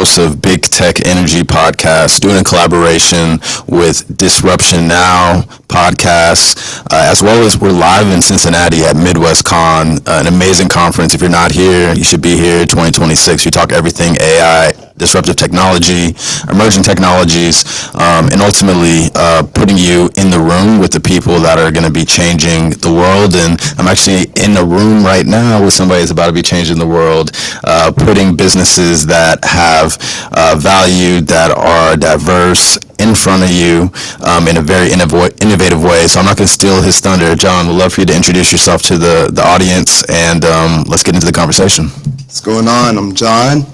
host of Big Tech Energy Podcast, doing a collaboration with Disruption Now podcast, as well as we're live in Cincinnati at Midwest Con, an amazing conference. If you're not here, you should be here. 2026. We talk everything AI, disruptive technology, emerging technologies, and ultimately putting you in the room with the people that are going to be changing the world. And I'm actually in a room right now with somebody that's about to be changing the world, putting businesses that have value, that are diverse, in front of you in a very innovative way. So I'm not going to steal his thunder. John, we'd love for you to introduce yourself to the audience, and let's get into the conversation. What's going on? I'm John.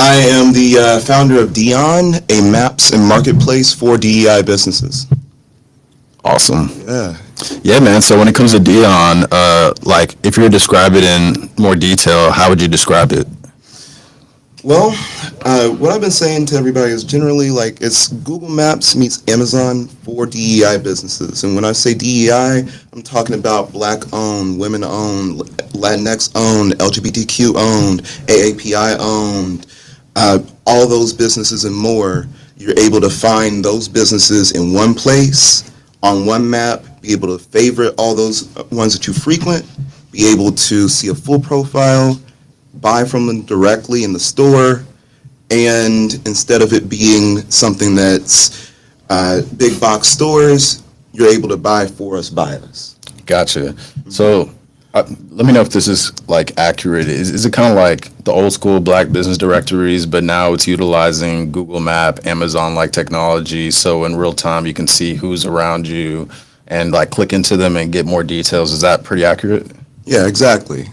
I am the founder of Dion, a maps and marketplace for DEI businesses. Awesome. Yeah. Yeah, man. So when it comes to Dion, like if you were to describe it in more detail, how would you describe it? Well, what I've been saying to everybody is generally like it's Google Maps meets Amazon for DEI businesses. And when I say DEI, I'm talking about Black-owned, women-owned, Latinx-owned, LGBTQ-owned, AAPI-owned, all those businesses and more. You're able to find those businesses in one place, on one map, be able to favorite all those ones that you frequent, be able to see a full profile, buy from them directly in the store, and instead of it being something that's big box stores, you're able to buy for us, by us. Gotcha. So let me know if this is like accurate. Is it kind of like the old school Black business directories, but now it's utilizing Google Map, Amazon-like technology, so in real time you can see who's around you and like click into them and get more details? Is that pretty accurate? Yeah, exactly.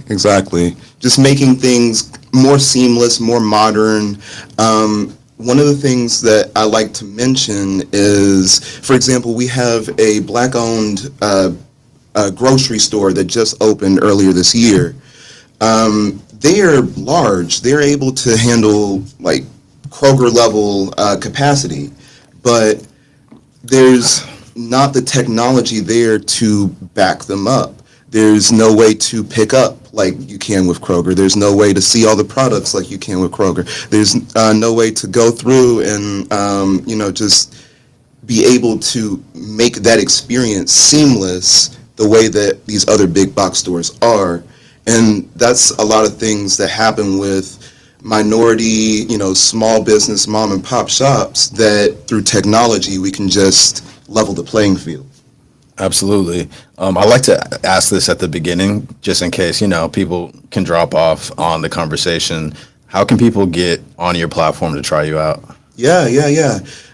Just making things more seamless, more modern. One of the things that I like to mention is, for example, we have a Black-owned grocery store that just opened earlier this year. They are large. They're able to handle like Kroger level capacity, but there's not the technology there to back them up. There's no way to pick up like you can with Kroger. There's no way to see all the products like you can with Kroger. There's no way to go through and, just be able to make that experience seamless the way that these other big box stores are. And that's a lot of things that happen with minority, small business, mom and pop shops that through technology we can just level the playing field. Absolutely. I like to ask this at the beginning, just in case, people can drop off on the conversation. How can people get on your platform to try you out? Yeah.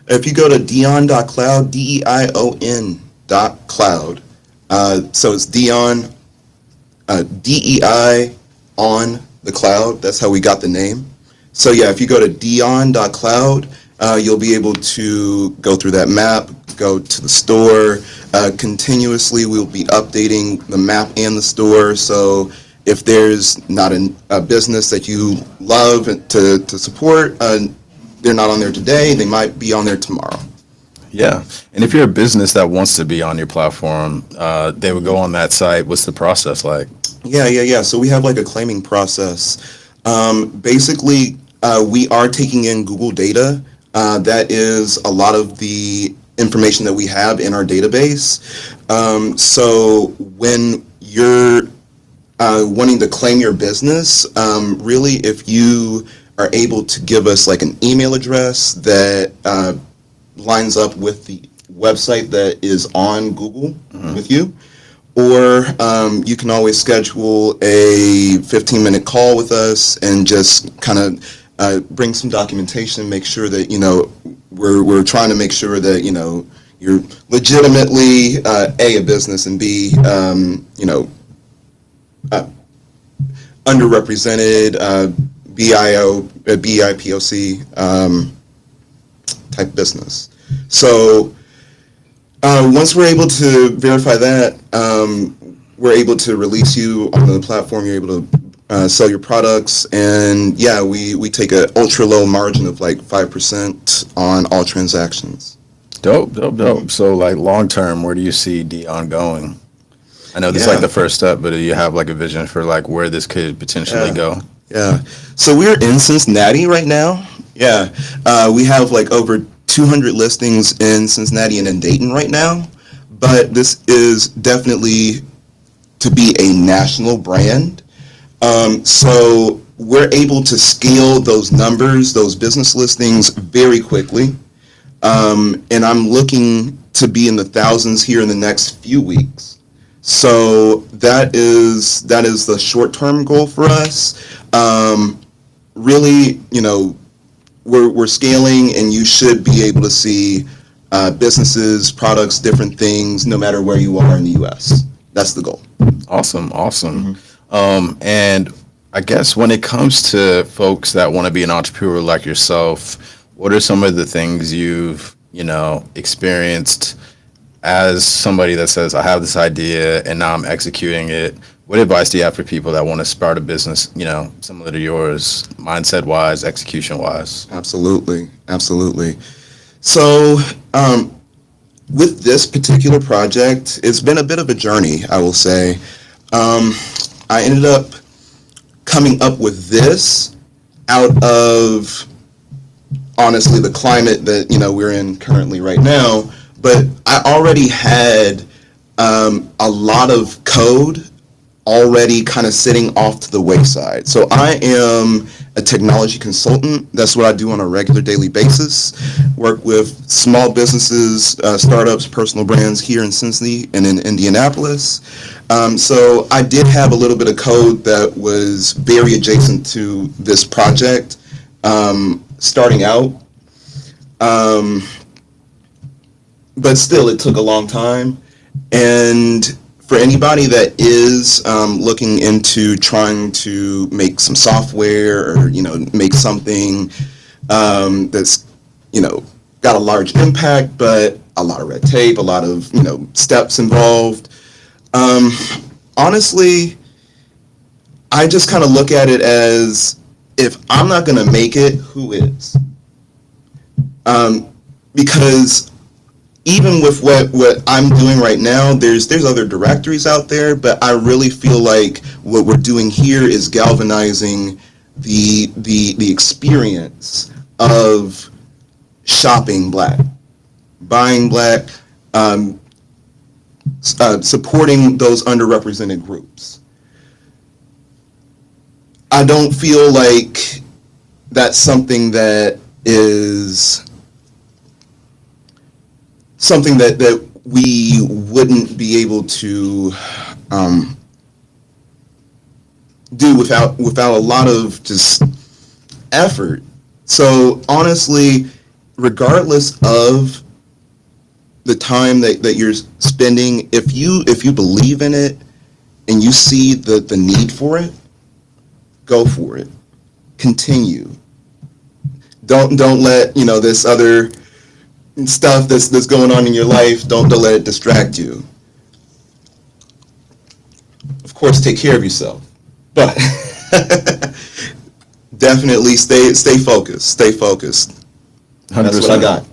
If you go to dion.cloud, DEION.cloud, so it's Dion, DEI on the cloud. That's how we got the name. So yeah, if you go to dion.cloud, you'll be able to go through that map, go to the store. Continuously, we'll be updating the map and the store. So if there's not a business that you love to support, they're not on there today, they might be on there tomorrow. Yeah. And if you're a business that wants to be on your platform, they would go on that site. What's the process like? Yeah. So we have like a claiming process. Basically, we are taking in Google data. That is a lot of the information that we have in our database. So when you're wanting to claim your business, really if you are able to give us like an email address that lines up with the website that is on Google with you, or you can always schedule a 15-minute call with us and just kind of bring some documentation, make sure that, we're trying to make sure that, you're legitimately, A, business, and B, underrepresented, BIPOC type business. So once we're able to verify that, we're able to release you on the platform. You're able to sell your products, and yeah, we take an ultra low margin of like 5% on all transactions. Dope. So like long term, where do you see Dion going? I know this is like the first step, but do you have like a vision for like where this could potentially go? Yeah. So we're in Cincinnati right now. Yeah. We have like over 200 listings in Cincinnati and in Dayton right now. But this is definitely to be a national brand. So we're able to scale those numbers, those business listings very quickly. And I'm looking to be in the thousands here in the next few weeks. So that is the short-term goal for us. Really, we're scaling, and you should be able to see businesses, products, different things, no matter where you are in the U.S. That's the goal. Awesome. And I guess when it comes to folks that want to be an entrepreneur like yourself, what are some of the things you've, experienced as somebody that says, I have this idea and now I'm executing it? What advice do you have for people that want to start a business, similar to yours, mindset wise, execution wise? Absolutely. So, with this particular project, it's been a bit of a journey, I will say. I ended up coming up with this out of, honestly, the climate that, we're in currently right now. But I already had a lot of code already kind of sitting off to the wayside. So I am a technology consultant. That's what I do on a regular daily basis. Work with small businesses, startups, personal brands here in Cincinnati and in Indianapolis. So I did have a little bit of code that was very adjacent to this project starting out. But still, it took a long time. And for anybody that is looking into trying to make some software or, make something that's, got a large impact, but a lot of red tape, a lot of, steps involved. Honestly, I just kind of look at it as, if I'm not going to make it, who is? Because even with what I'm doing right now, there's other directories out there, but I really feel like what we're doing here is galvanizing the experience of shopping Black, buying Black, supporting those underrepresented groups. I don't feel like that's something that is something that we wouldn't be able to do without a lot of just effort. So honestly, regardless of the time that you're spending, if you believe in it and you see the need for it, go for it. Continue. Don't let this other stuff that's going on in your life, don't let it distract you. Of course, take care of yourself, but definitely stay focused. 100%. That's what I got.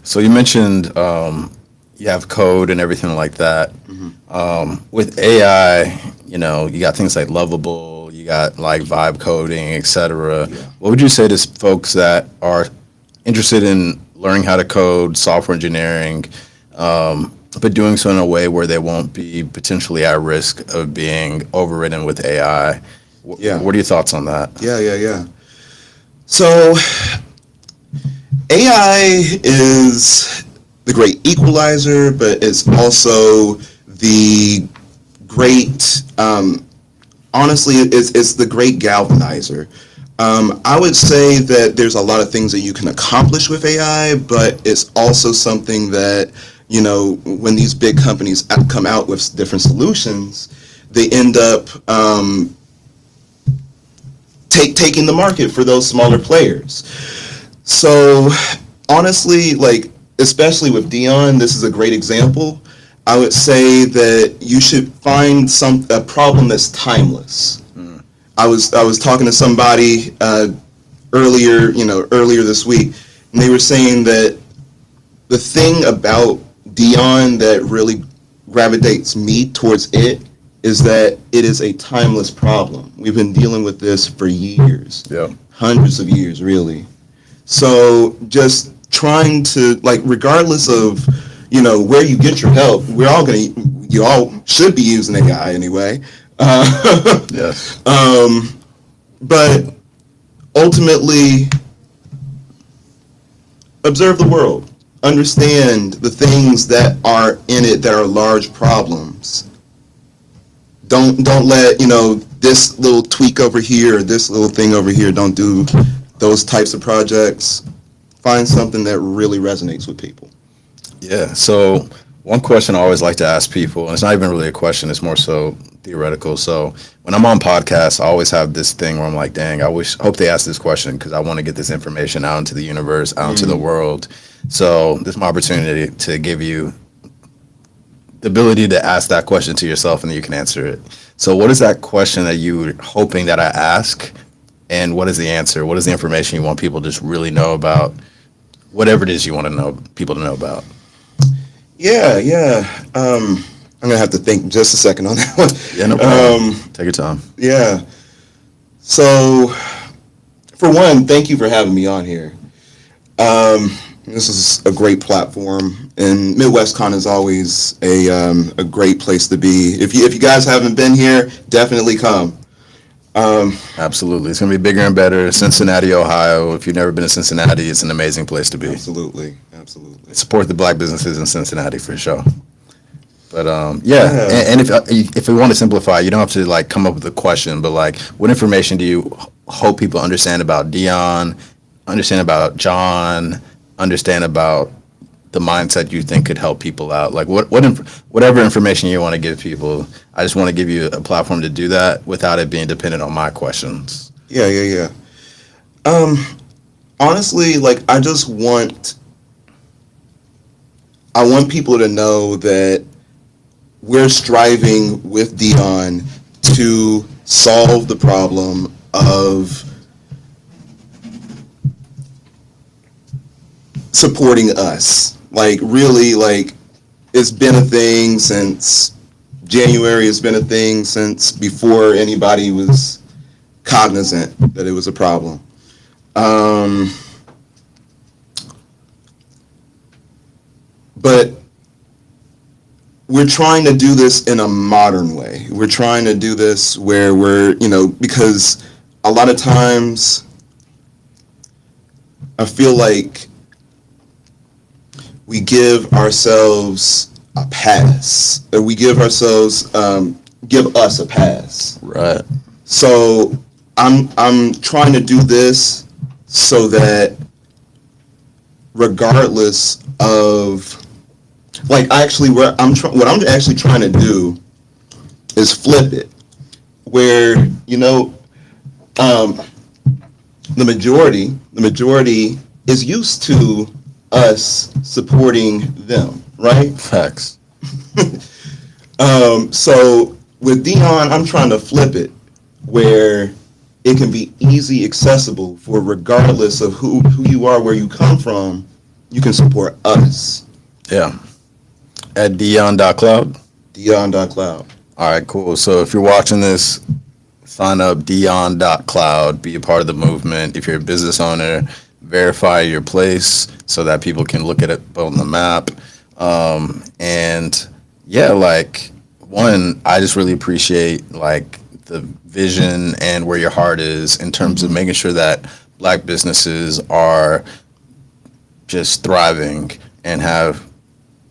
So you mentioned you have code and everything like that. Mm-hmm. With AI, you got things like Lovable, you got like vibe coding, etc. Yeah. What would you say to folks that are interested in learning how to code, software engineering, but doing so in a way where they won't be potentially at risk of being overridden with AI? Yeah. What are your thoughts on that? Yeah. So AI is the great equalizer, but it's also the great, honestly, it's the great galvanizer. I would say that there's a lot of things that you can accomplish with AI, but it's also something that, when these big companies come out with different solutions, they end up taking the market for those smaller players. So honestly, especially with Dion, this is a great example. I would say that you should find a problem that's timeless. I was talking to somebody earlier this week, and they were saying that the thing about Dion that really gravitates me towards it is that it is a timeless problem. We've been dealing with this for years, Yeah. hundreds of years, really. So just trying to, like, regardless of, where you get your help, you all should be using AI anyway. Yes. But ultimately, observe the world. Understand the things that are in it that are large problems. Don't let, this little tweak over here, this little thing over here, don't do those types of projects. Find something that really resonates with people. Yeah. So one question I always like to ask people, and it's not even really a question, it's more so theoretical. So when I'm on podcasts, I always have this thing where I'm like, dang, hope they ask this question because I want to get this information out into the universe, out into the world. So this is my opportunity to give you the ability to ask that question to yourself and then you can answer it. So what is that question that you're hoping that I ask? And what is the answer? What is the information you want people to just really know about? Whatever it is you want to know people to know about. Yeah. I'm gonna have to think just a second on that one. Yeah, no problem. Take your time. Yeah. So, for one, thank you for having me on here. This is a great platform, and MidwestCon is always a great place to be. If you guys haven't been here, definitely come. Absolutely. It's going to be bigger and better. Cincinnati, Ohio. If you've never been to Cincinnati, it's an amazing place to be. Absolutely. Support the black businesses in Cincinnati for sure. But yeah. And if we want to simplify, you don't have to like come up with a question, but like what information do you hope people understand about Dion, understand about John, understand about the mindset you think could help people out? Like whatever information you want to give people, I just want to give you a platform to do that without it being dependent on my questions. Yeah. Honestly, like I want people to know that we're striving with Dion to solve the problem of supporting us. Like really, like it's been a thing since January. It's been a thing since before anybody was cognizant that it was a problem. But we're trying to do this in a modern way. We're trying to do this where we're, because a lot of times I feel like we give ourselves a pass. Or we give us a pass. Right. So I'm trying to do this so that regardless of like what I'm actually trying to do is flip it where the majority is used to us supporting them, right? Facts. So with Dion, I'm trying to flip it where it can be easy accessible for regardless of who you are, where you come from, you can support us. Yeah. At Dion.cloud? Dion.cloud. All right, cool. So if you're watching this, sign up Dion.cloud, be a part of the movement. If you're a business owner, verify your place so that people can look at it on the map. And yeah, like one, I just really appreciate like the vision and where your heart is in terms of making sure that black businesses are just thriving and have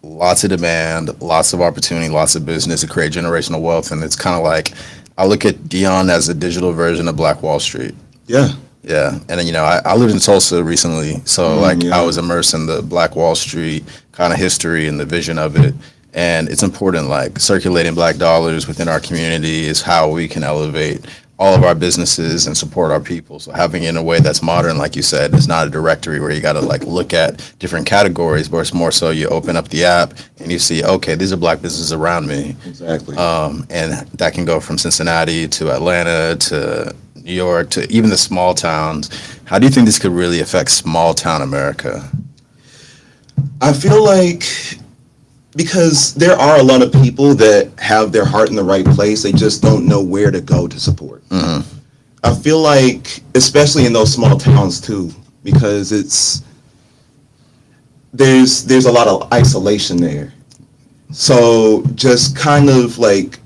lots of demand, lots of opportunity, lots of business to create generational wealth. And it's kind of like, I look at Dion as a digital version of Black Wall Street. Yeah. Yeah. And then, I lived in Tulsa recently. So yeah. I was immersed in the Black Wall Street kind of history and the vision of it. And it's important, like circulating black dollars within our community is how we can elevate all of our businesses and support our people. So having it in a way that's modern, like you said, is not a directory where you got to like look at different categories, but it's more so you open up the app and you see, okay, these are black businesses around me. Exactly. And that can go from Cincinnati to Atlanta to New York to even the small towns. How do you think this could really affect small town America? I feel like because there are a lot of people that have their heart in the right place. They just don't know where to go to support. I feel like, especially in those small towns too, because there's a lot of isolation there. So just kind of like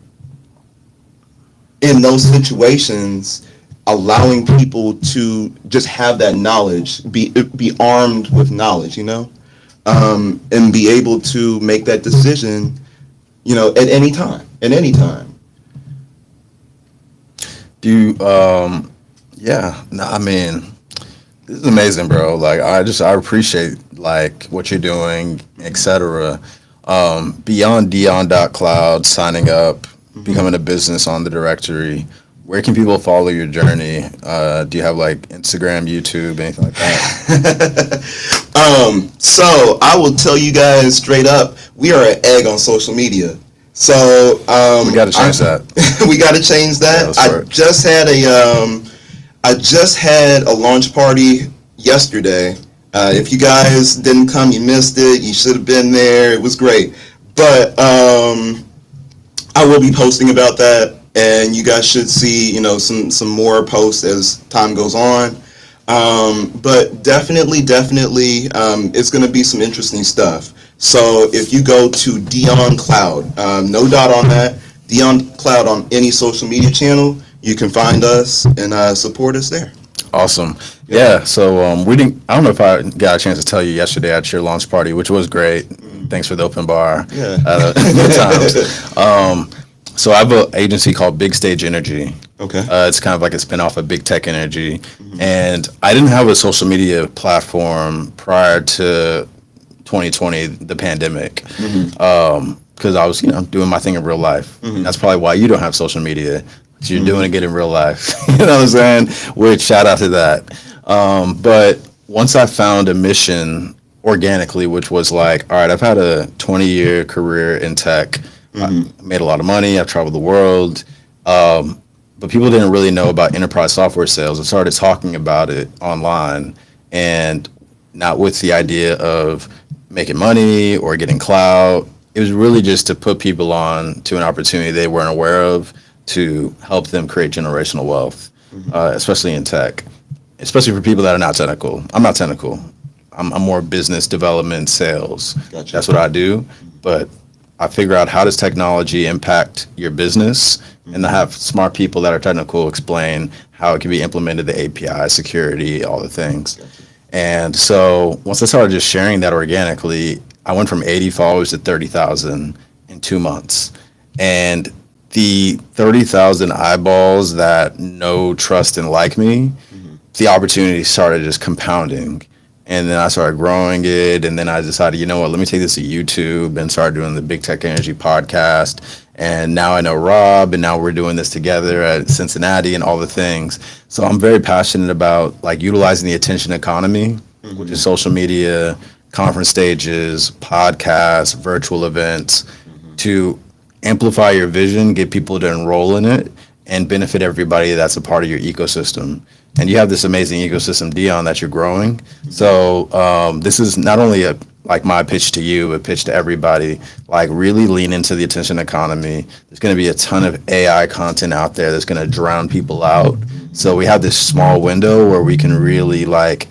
in those situations, allowing people to just have that knowledge, be armed with knowledge, and be able to make that decision, at any time, Do you, yeah, no, I mean, this is amazing, bro. Like, I appreciate, like, what you're doing, etc. Beyond Dion.cloud, signing up, becoming a business on the directory, where can people follow your journey? Do you have, like, Instagram, YouTube, anything like that? So I will tell you guys straight up, we are an egg on social media. So We got to change that. we got to change that. Yeah, that's right. I just had a launch party yesterday. If you guys didn't come, you missed it. You should have been there. It was great. But I will be posting about that, and you guys should see, some more posts as time goes on. But definitely, it's going to be some interesting stuff. So if you go to Dion Cloud, no dot on that, Dion Cloud on any social media channel, you can find us and support us there. Awesome. Yeah. So I don't know if I got a chance to tell you yesterday at your launch party, which was great. Thanks for the open bar. Yeah. Good times. So I have an agency called Big Stage Energy. Okay. It's kind of like a spinoff of Big Tech Energy. And I didn't have a social media platform prior to 2020, the pandemic, because I was, doing my thing in real life. That's probably why you don't have social media. You're doing it in real life. You know what I'm saying? Which, shout out to that. But once I found a mission organically, which was like, all right, I've had a 20-year career in tech. I made a lot of money. I've traveled the world. But people didn't really know about enterprise software sales. I started talking about it online, and not with the idea of making money or getting clout. It was really just to put people on to an opportunity they weren't aware of, to help them create generational wealth, especially in tech, especially for people that are not technical. I'm not technical. I'm more business development, sales. Gotcha. That's what I do. But I figure out, how does technology impact your business, and I have smart people that are technical explain how it can be implemented, the API, security, all the things. Gotcha. And so once I started just sharing that organically, I went from 80 followers to 30,000 in 2 months. And the 30,000 eyeballs that know, trust, and like me, the opportunity started just compounding. And then I started growing it, and then I decided, you know what, let me take this to YouTube, and started doing the Big Tech Energy podcast. And now I know Rob, and now we're doing this together at Cincinnati and all the things. So I'm very passionate about, like, utilizing the attention economy, which is social media, conference stages, podcasts, virtual events, to amplify your vision, get people to enroll in it, and benefit everybody that's a part of your ecosystem. And you have this amazing ecosystem, Dion, that you're growing. So this is not only like my pitch to you, a pitch to everybody. Like, really lean into the attention economy. There's going to be a ton of AI content out there that's going to drown people out. So we have this small window where we can really, like,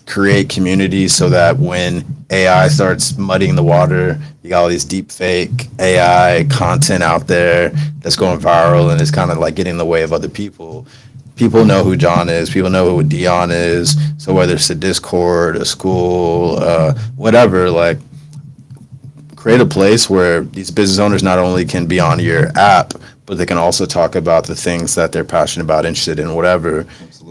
create communities, so that when AI starts muddying the water, you got all these deep fake AI content out there that's going viral, and it's kind of like getting in the way of other people. People know who John is. People know who Dion is. So whether it's a Discord, a school, whatever, like, create a place where these business owners not only can be on your app, but they can also talk about the things that they're passionate about, interested in, whatever,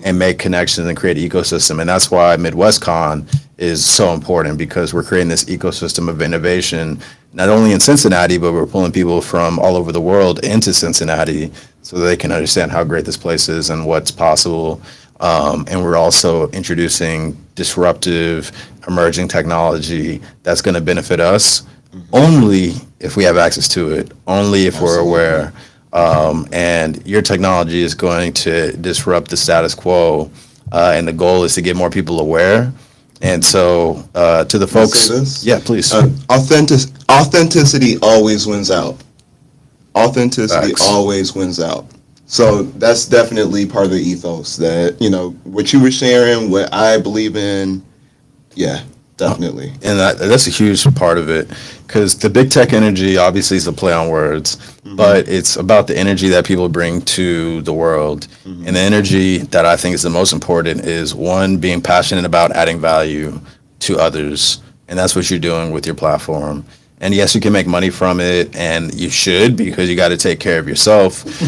and make connections and create an ecosystem. And that's why MidwestCon is so important, because we're creating this ecosystem of innovation, not only in Cincinnati, but we're pulling people from all over the world into Cincinnati so they can understand how great this place is and what's possible. And we're also introducing disruptive, emerging technology that's going to benefit us only if we have access to it, only if we're aware. And your technology is going to disrupt the status quo. And the goal is to get more people aware And so to the Can I folks, say this? yeah, please. Authenticity always wins out. Authenticity Facts. always wins out. So that's definitely part of the ethos that, what you were sharing, what I believe in. Yeah, definitely. And that's a huge part of it, because the big tech energy obviously is a play on words, but it's about the energy that people bring to the world. And the energy that I think is the most important is, one, being passionate about adding value to others. And that's what you're doing with your platform. And yes, you can make money from it, and you should, because you got to take care of yourself. You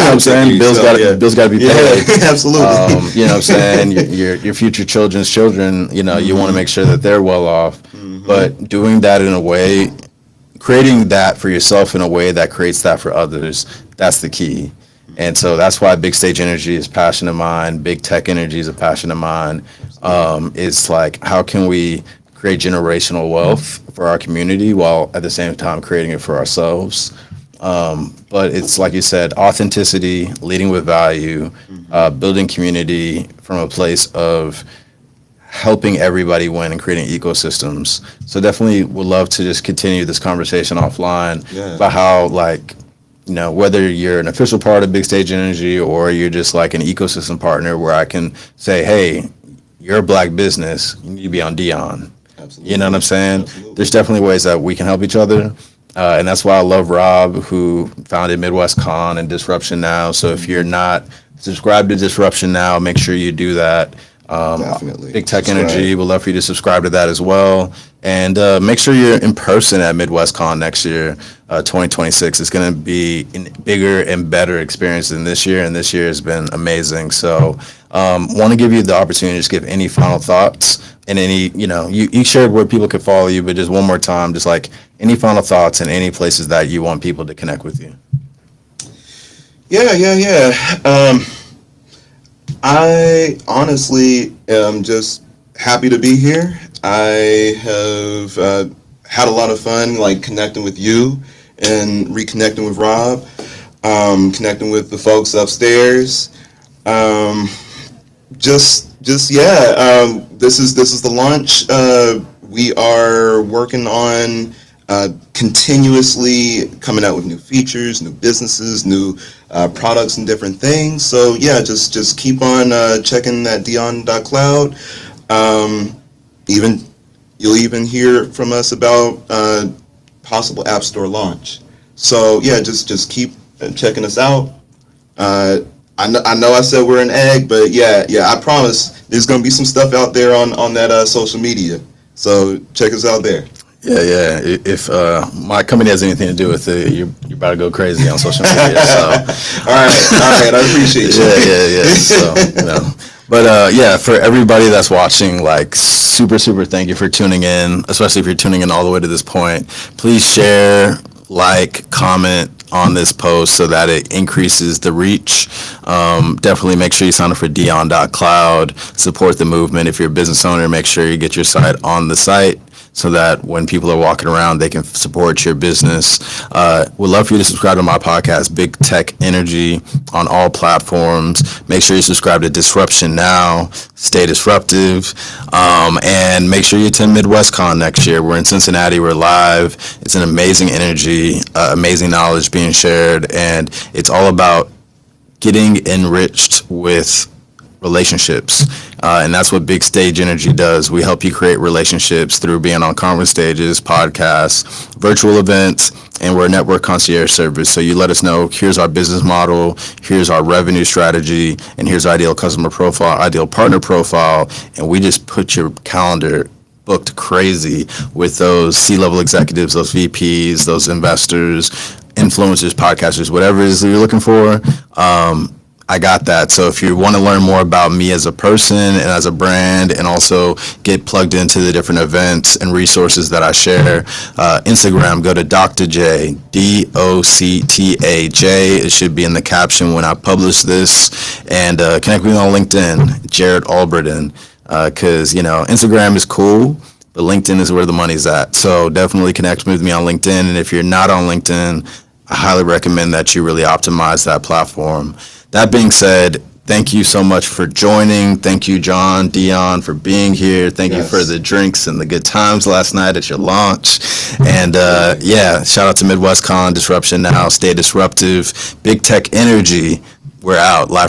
know what I'm saying? Bills got to be paid. Yeah, absolutely. You know what I'm saying? Your future children's children, you want to make sure that they're well off. But doing that in a way, creating that for yourself in a way that creates that for others, that's the key. And so that's why Big Stage Energy is passion of mine. Big Tech Energy is a passion of mine. It's like, how can we create generational wealth for our community while at the same time creating it for ourselves? But it's like you said, authenticity, leading with value, building community from a place of helping everybody win and creating ecosystems. So definitely would love to just continue this conversation offline about how, whether you're an official part of Big Stage Energy or you're just like an ecosystem partner where I can say, hey, you're a black business, you need to be on Dion. Absolutely. You know what I'm saying? Absolutely. There's definitely ways that we can help each other. And that's why I love Rob, who founded Midwest Con and Disruption Now. So if you're not subscribed to Disruption Now, make sure you do that. Definitely. Big Tech Subscribe. Energy, we'd love for you to subscribe to that as well. And make sure you're in person at Midwest Con next year, 2026. It's going to be a bigger and better experience than this year, and this year has been amazing. So want to give you the opportunity to just give any final thoughts and any, you shared where people could follow you, but just one more time, just like any final thoughts and any places that you want people to connect with you. Yeah. I honestly am just happy to be here. I have had a lot of fun, connecting with you and reconnecting with Rob, connecting with the folks upstairs. This is the launch. We are working on continuously coming out with new features, new businesses, new products and different things. So yeah, just keep on checking that Dion.cloud. You'll even hear from us about possible App Store launch. So yeah, just keep checking us out. I know I said we're an egg, but yeah, I promise there's gonna be some stuff out there on that social media. So check us out there. Yeah. If my company has anything to do with it, you're about to go crazy on social media. So, all right, I appreciate you. Yeah. So, But for everybody that's watching, super thank you for tuning in, especially if you're tuning in all the way to this point. Please share, comment on this post so that it increases the reach. Definitely make sure you sign up for Dion.cloud, support the movement. If you're a business owner, make sure you get your site on the site, so that when people are walking around, they can support your business. We'd love for you to subscribe to my podcast, Big Tech Energy, on all platforms. Make sure you subscribe to Disruption Now. Stay disruptive. And make sure you attend Midwest Con next year. We're in Cincinnati. We're live. It's an amazing energy, amazing knowledge being shared. And it's all about getting enriched with relationships. And that's what Big Stage Energy does. We help you create relationships through being on conference stages, podcasts, virtual events, and we're a network concierge service. So you let us know, here's our business model, here's our revenue strategy, and here's our ideal customer profile, ideal partner profile, and we just put your calendar booked crazy with those C-level executives, those VPs, those investors, influencers, podcasters, whatever it is that you're looking for. I got that. So if you want to learn more about me as a person and as a brand, and also get plugged into the different events and resources that I share, Instagram, go to Dr. J, DOCTAJ. It should be in the caption when I publish this. And connect with me on LinkedIn, Jared Alberton, because, Instagram is cool, but LinkedIn is where the money's at. So definitely connect with me on LinkedIn. And if you're not on LinkedIn, I highly recommend that you really optimize that platform. That being said, Thank you so much for joining. Thank you, John, Dion, for being here. Thank you for the drinks and the good times last night at your launch. And shout out to MidwestCon, Disruption Now, Stay Disruptive, Big Tech Energy. We're out live from